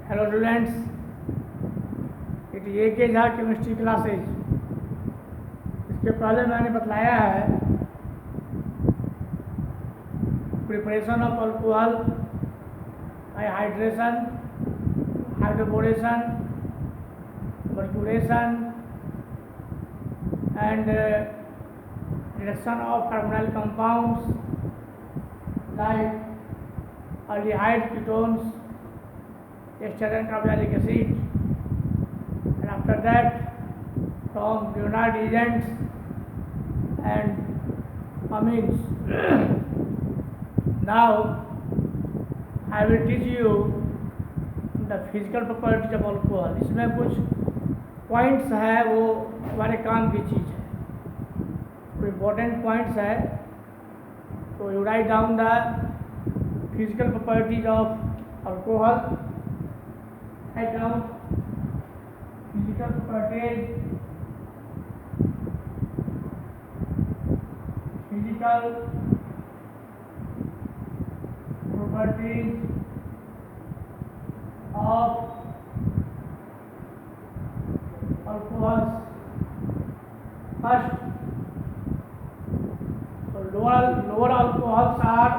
Hello students, it ए के Jha chemistry classes. इसके पहले मैंने बतलाया है preparation of alcohol bye hydration, hydroboration, mercuration and reduction of carbonyl compounds like aldehyde ketones, ester and carboxylic acid, and after that from Grignard agents and amines. Now I will teach you the physical properties of alcohol. इसमें कुछ points है, वो हमारे काम की चीज़ है, तो important points है। तो you write down the physical properties of alcohol. Write down physical properties. Physical properties of alcohols. First, so lower alcohols are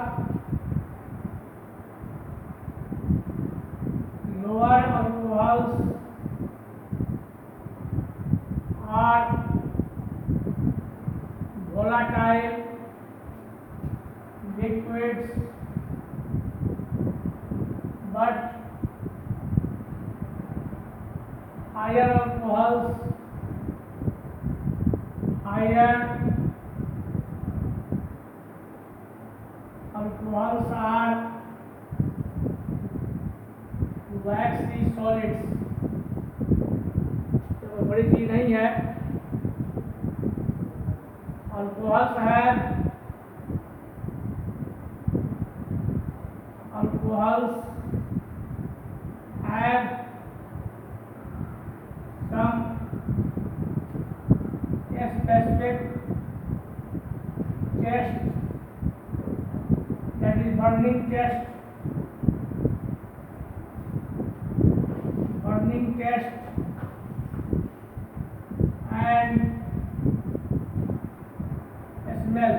volatile liquids, but higher alcohols are waxy solids। तो बड़ी चीज नहीं है। alcohols have some specific test, that is burning test, and smell।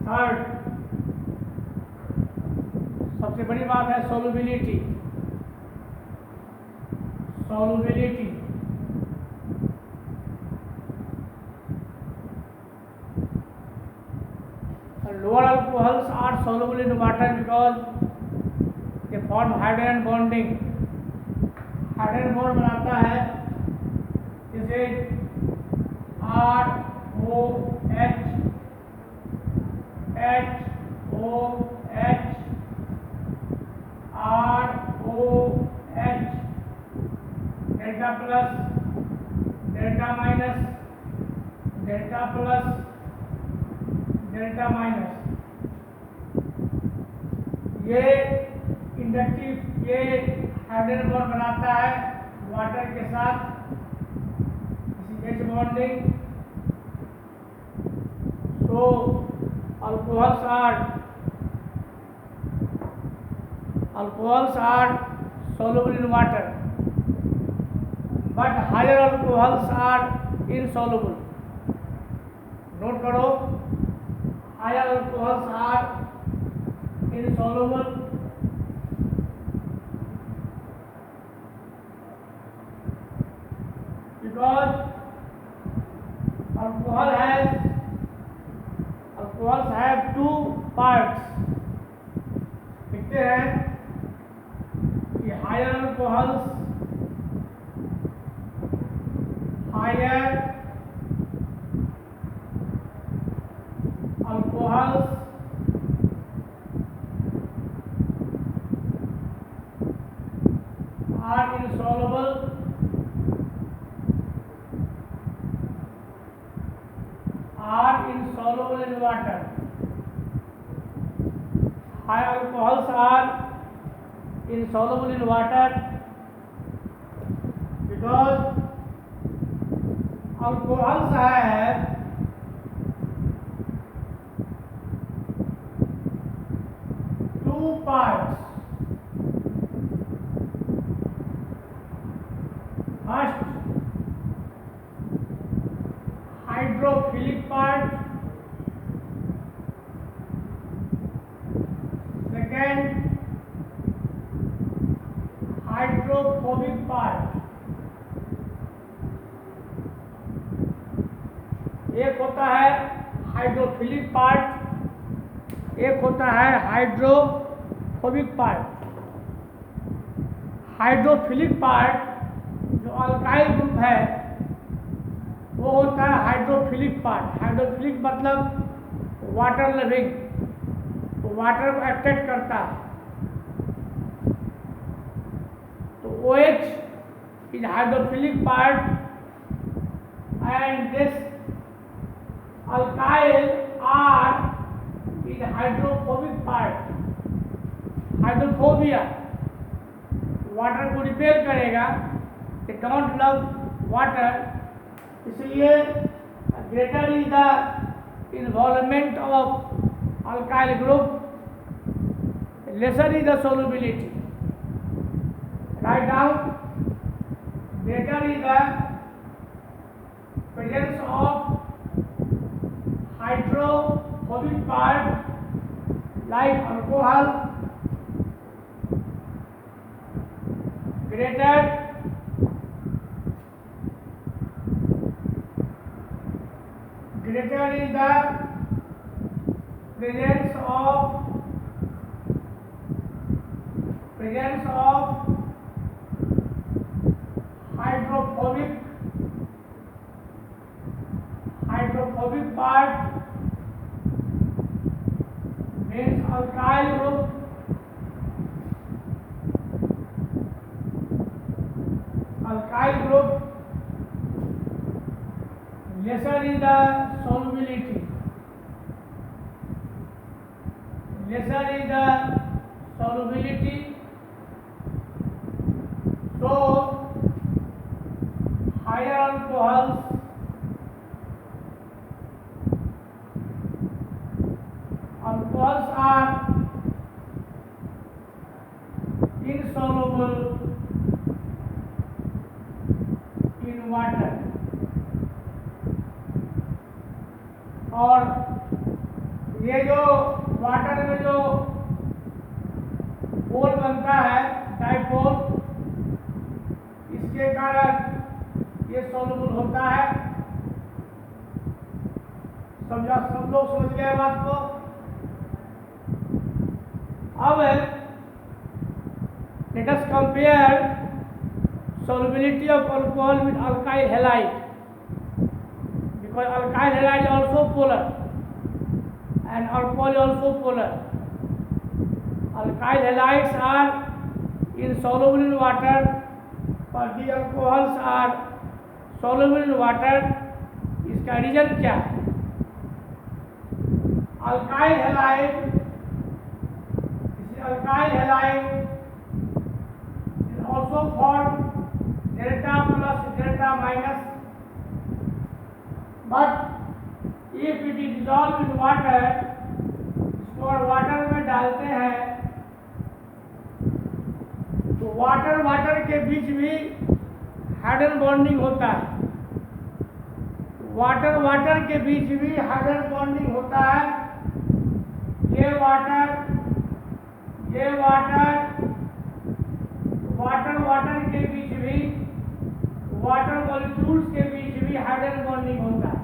Third, सबसे बड़ी बात है solubility। Lower alcohols are soluble in water because they form hydrogen bonding। Hydrogen bond बनाता है, जैसे ROH, HOH, ROH, delta plus, delta minus, delta plus, delta minus. ये inductive, ये hydrogen bond बनाता है वाटर के साथ, H bonding। So alcohols are soluble in water, but higher alcohols are insoluble। Note करो, higher alcohols are insoluble because alcohols have two parts। लिखते हैं कि higher alcohols are insoluble in water। High alcohols are insoluble in water because alcohols have two parts। एक होता है hydrophobic part. Hydrophilic part जो alkyl group है वो होता है हाइड्रोफिलिक पार्ट। हाइड्रोफिलिक मतलब वाटर लविंग, वाटर को अट्रैक्ट करता है। तो OH is hydrophilic part and this alkyl R is hydrophobic part। Hydrophobia water को रिपेल करेगा, दे डोंट लव वाटर, इसलिए greater is the involvement of alkyl group, lesser is the solubility। Write down, greater is the presence of hydrophobic part like alcohol, greater is the presence of hydrophobic part means alkyl group, lesser is the solubility, so higher alcohols are insoluble in water। और ये जो water में जो पोल बनता है dipole, इसके कारण ये सोलुबल होता है। सब लोग समझ गए बात को। अब let us compare solubility of alcohol with alkyl halide, because alkyl halide is also polar and alcohol is also polar। Alkyl halides are insoluble in water, but the alcohols are soluble in water। इसका reason क्या है? alkyl halide is also formed delta plus delta minus, but if it is dissolved in water, इसको water में डालते हैं तो water के बीच भी हाइड्रोजन बॉन्डिंग होता है। वाटर के बीच भी हाइड्रोजन बॉन्डिंग होता है। ये वाटर के बीच भी, वाटर मॉलिक्यूल्स के बीच भी हाइड्रोजन बॉन्डिंग होता है।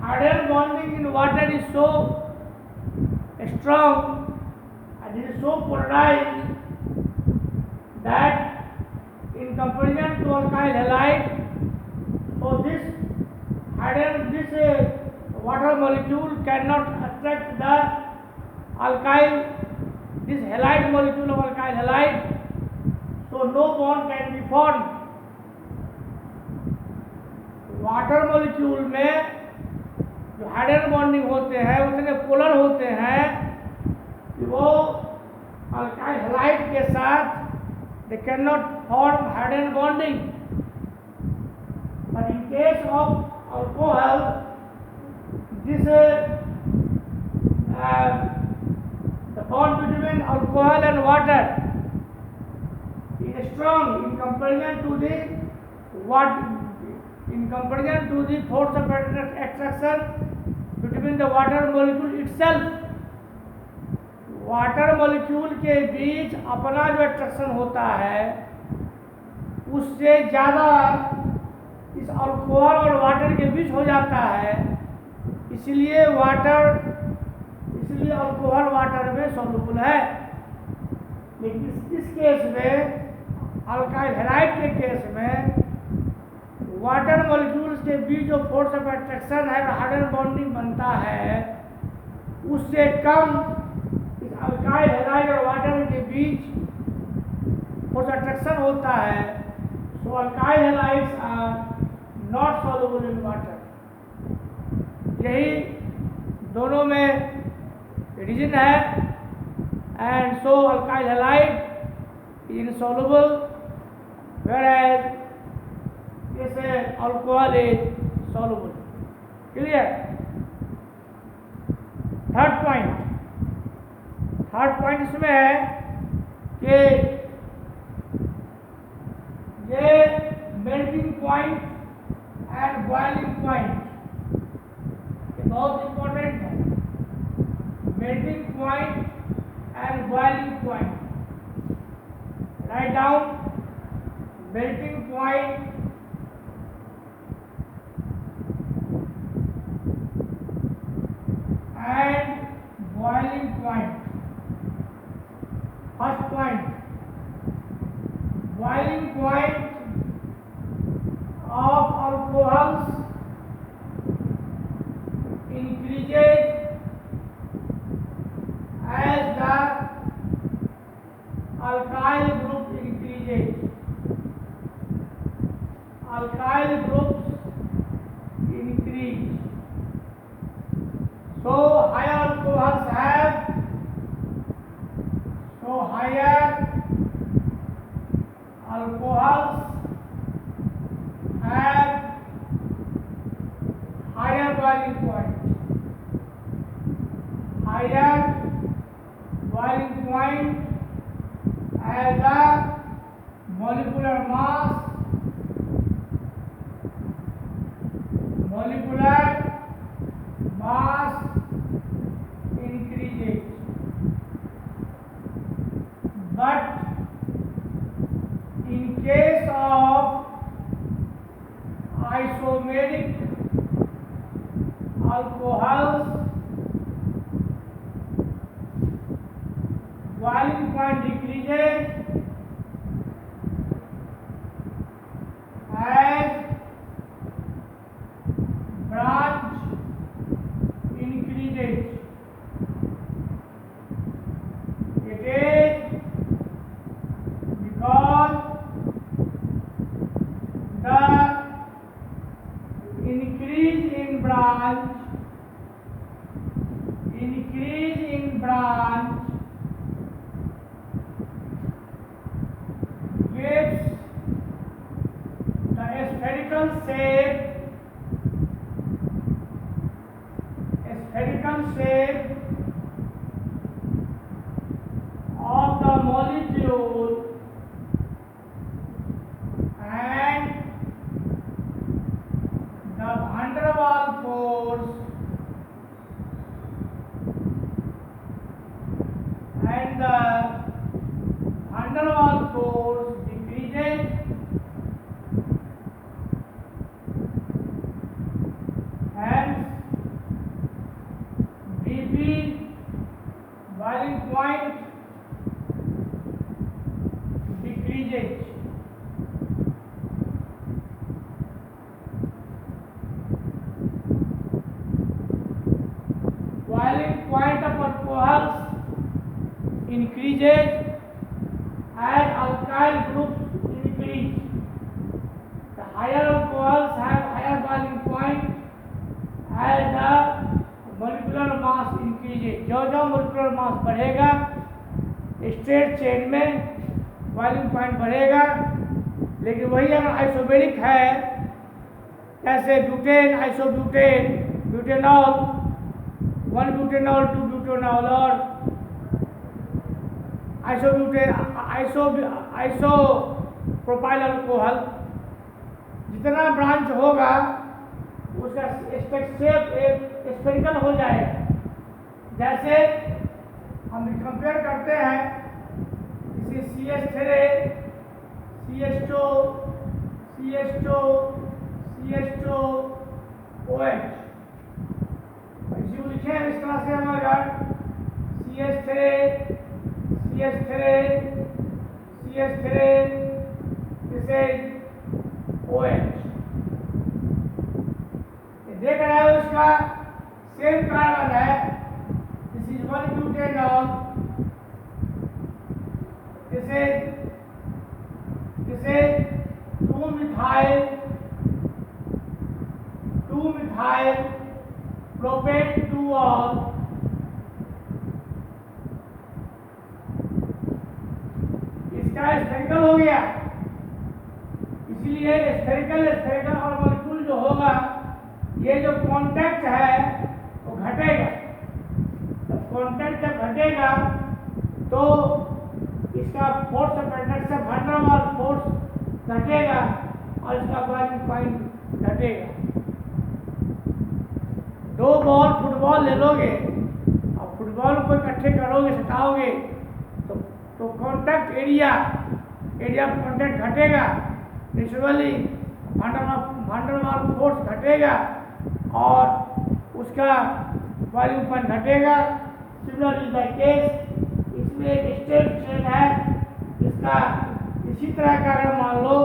Hydrogen bonding in water is so strong and it is so polarized that in comparison to alkyl halide, so this water molecule cannot attract the this halide molecule of alkyl halide, so no bond can be formed। Water molecule में जो hydrogen bonding होते हैं उतने polar होते हैं कि वो alkyl halide के साथ they cannot form hydrogen bonding, but in case of alcohol this the bond between alcohol and water is strong in comparison to the force of attraction between the water molecule itself। Water molecule के बीच अपना जो attraction होता है उससे ज़्यादा इस alcohol और water के बीच हो जाता है। इसलिए अल्कोहल वाटर में सॉल्युबल है। लेकिन इस केस में अल्काइल हैलाइड के केस में वाटर मॉलिक्यूल्स के बीच जो फोर्स ऑफ अट्रैक्शन है, हाइड्रोजन बॉन्डिंग बनता है, उससे कम इस अल्काइल हैलाइड और वाटर के बीच फोर्स अट्रैक्शन होता है। So alkyl halides are not soluble in water. यही दोनों में रीजन है। And so alkyl halide is insoluble, whereas alcohol is soluble. Clear? Third point इसमें है कि ये melting point and boiling point बहुत इंपॉर्टेंट है। Melting point and boiling point, right down. Melting point and boiling point. First point, boiling point of alcohols increases as the alkyl group increases. Alkyl groups increase. So higher alcohols have, so higher alcohols have higher boiling point. Higher boiling point as the molecular mass increases. But in case of isomeric alcohols, boiling point decreases as branch increases. It is because the increase in branch gives the spherical shape of the molecule and the van der Waals force and the van der Waals force decreases. Hence BP boiling point decreases. Boiling point of alcohols increases as alkyl groups increase. The higher alcohols have higher boiling point as the molecular mass increases. जो molecular mass बढ़ेगा straight chain में boiling point बढ़ेगा। लेकिन वही अगर isomeric है, जैसे butane, isobutane, butanol, 1 butanol 2 butanol और आइसोप्रोपाइल अल्कोहल, जितना ब्रांच होगा उसका शेप एक स्फेरिकल हो जाएगा। जैसे हम कंपेयर करते हैं, इसे CH3, CH2, CH2, CH2, OH, water, CH3, CH3, CH3, this is OH। देख रहे हो इसका सेम कार्बन है, this is 1 butanol, this is 2 methyl propane 2-ऑल। इसका स्फेरिकल हो गया, इसलिए स्फेरिकल और मॉलिक्यूल जो होगा, ये जो कांटेक्ट है वो घटेगा। जब कांटेक्ट जब घटेगा तो इसका force of attraction, van der Waals force घटेगा और इसका बॉइलिंग पॉइंट घटेगा। 2 बॉल फुटबॉल ले लोगे और फुटबॉल को इकट्ठे करोगे, सटाओगे, तो कांटेक्ट एरिया ऑफ कांटेक्ट घटेगा, naturally van der Waals force घटेगा और उसका वॉल्यूम पॉइंट घटेगा। सिमिलरली द केस, इसमें एक स्ट्रेट चेन है, इसका इसी तरह का अगर मान लो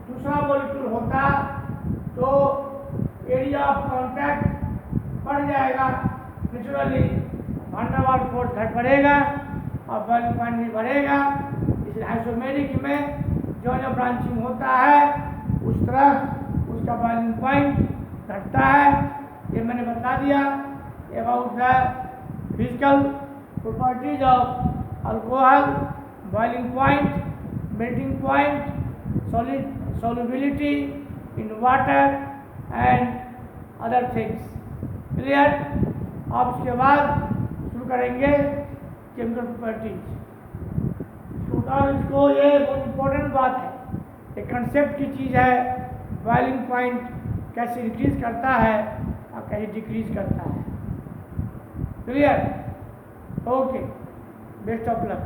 दूसरा मॉलिक्यूल होता तो एरिया ऑफ कांटेक्ट बढ़ जाएगा, naturally van der Waals force घट बढ़ेगा और वॉल्यूम पॉइंट भी बढ़ेगा। इसलिए आइसोमेरिक में जो जो ब्रांचिंग होता है उस तरह उसका वॉल्यूम पॉइंट घटता है। ये मैंने बता दिया about the physical properties of alcohol, boiling point, melting point, solubility in water and other things। Clear? अब इसके बाद शुरू करेंगे केमिकल प्रॉपर्टीज। इसको ये बहुत इम्पोर्टेंट बात है, एक कंसेप्ट की चीज़ है, बॉइलिंग पॉइंट कैसे इंक्रीज करता है और कैसे डिक्रीज करता है। Clear? Okay, best of luck.